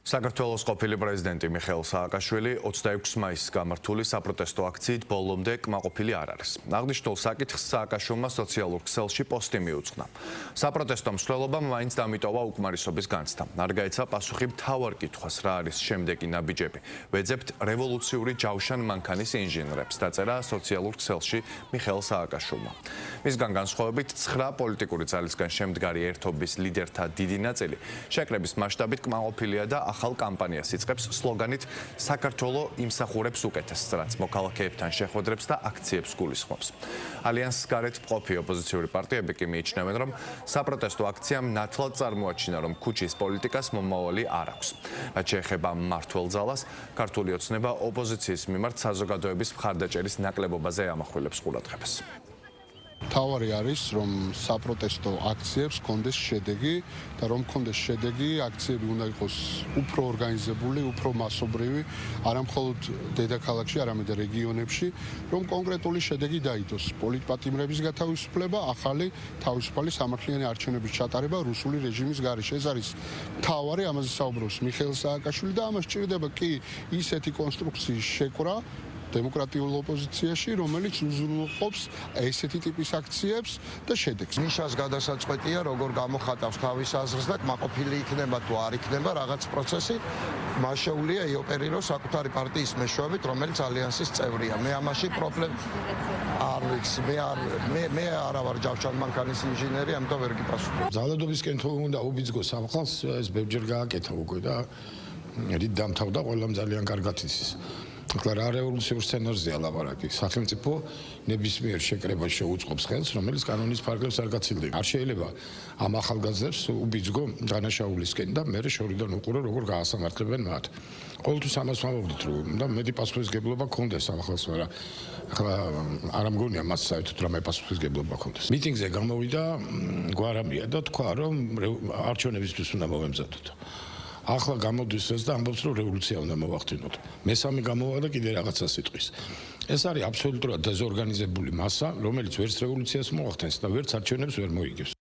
საქართველოს ყოფილი პრეზიდენტი მიხეილ სააკაშვილი 26 მაისს გამართული საპროტესტო აქციით ბოლომდე კმაყოფილი არ არის. აღნიშნულ საკითხს სააკაშვილმა სოციალურ ქსელში პოსტი მიუძღვნა. საპროტესტო მსვლელობამ მაინც დამიტოვა უკმარისობის განცდა. არ გაეცა პასუხი მთავარ კითხვას, რა არის შემდეგი ნაბიჯები. ვეძებთ რევოლუციური ჯავშან მანქანის ინჟინრებს, დაწერა სოციალურ ქსელში მიხეილ სააკაშვილმა. მისგან განსხვავებით 9 პოლიტიკური ძალისგან შემდგარი ერთობის ლიდერთა დიდი ნაწილი შეკრების მასშტაბით კმაყოფილია და ახალ კამპანიას იწყებს სლოგანით საქართველო იმსახურებს უკეთესს, რაც მოქალაქეებთან შეხვედრებს და აქციებს გულისხმობს. ალიანსის გარეთ მყოფი ოპოზიციური პარტიები კი მიიჩნევენ, რომ საპროტესტო აქციამ ნათლად წარმოაჩინა, რომ ქუჩის პოლიტიკას მომავალი არ აქვს. რაც შეეხება მმართველ ძალას, ქართული ოცნება ოპოზიციის მიმართ საზოგადოების მხარდაჭერის ნაკლებობაზე ამახვილებს ყურადღებას. თავარი არის, რომ საპროტესტო აქციებს კონდეს შედეგი და რომ კონდეს შედეგი, აქციები უნდა იყოს უფრო ორგანიზებული, უფრო მასობრივი, არა მხოლოდ დედაქალაქში, არამედ რეგიონებში, რომ კონკრეტული შედეგი დაიდოს. პოლიტპატიმრების გათავისუფლება, ახალი თავისუფალი სამართლიანი არჩევნების ჩატარება რუსული რეჟიმის გარეშე. ეს არის თავარი, ამაზე საუბრობს მიხეილ სააკაშვილი და ამას სჭირდება კი ისეთი კონსტრუქციის შეკვრა დემოკრატიულ ოპოზიციაში, რომელიც უზრუნველყოფს ესეთი ტიპის აქციებს და შედეგს. ნიშას გადასაწყვეტია, როგორ გამოხატავს თავის აზრს და კმაყოფილი იქნება თუ არ იქნება რაღაც პროცესი, მას შეუძლია იოპერიროს საკუთარი პარტიის მეშვეობით, რომელიც ალიანსის წევრია. მე ამაში პრობლემა არ ვიცი, მე არა ვარ ჯავშან მანქანის ინჟინერი, ამიტომ ვერ გიპასუხებ. ძალადობისკენ თუ უნდა უბიძგოს სამხალხს, ეს ბევრჯერ გააკეთა უკვე და რით დამთავრდა, ყველამ ძალიან კარგად იცის. ახლა რა რევოლუციურ სცენარზეა ლაპარაკი. სახელმწიფო ნებისმიერ შეკრებას შეუწყობს ხელს, რომელიც კანონის ფარგლებს არ გაცილდება. არ შეიძლება ამ ახალგაზრდებს უბიძგო დანაშაულისკენ და მე შორიდან უყურო, როგორ გაასამართლებენ მათ. ყოველთვის ამას ვამბობთ, რომ და მეტი პასუხისგებლობა გქონდეს ამ ახალს, მაგრამ ახლა არ ამგონია მას საერთოდ რამე პასუხისგებლობა გქონდეს. მიტინგზე გამოვიდა გვარამია და თქვა, რომ არჩევნებისთვის უნდა მოვემზადოთ. ახლა გამოდის ეს და ამბობს, რომ რევოლუცია უნდა მოვახდინოთ. მესამე გამოვა და კიდე რაღაცა სიტყვის. ეს არის აბსოლუტურად დეზორგანიზებული მასა, რომელიც ვერც რევოლუციას მოახდენს და ვერც არჩევნებს ვერ მოიგებს.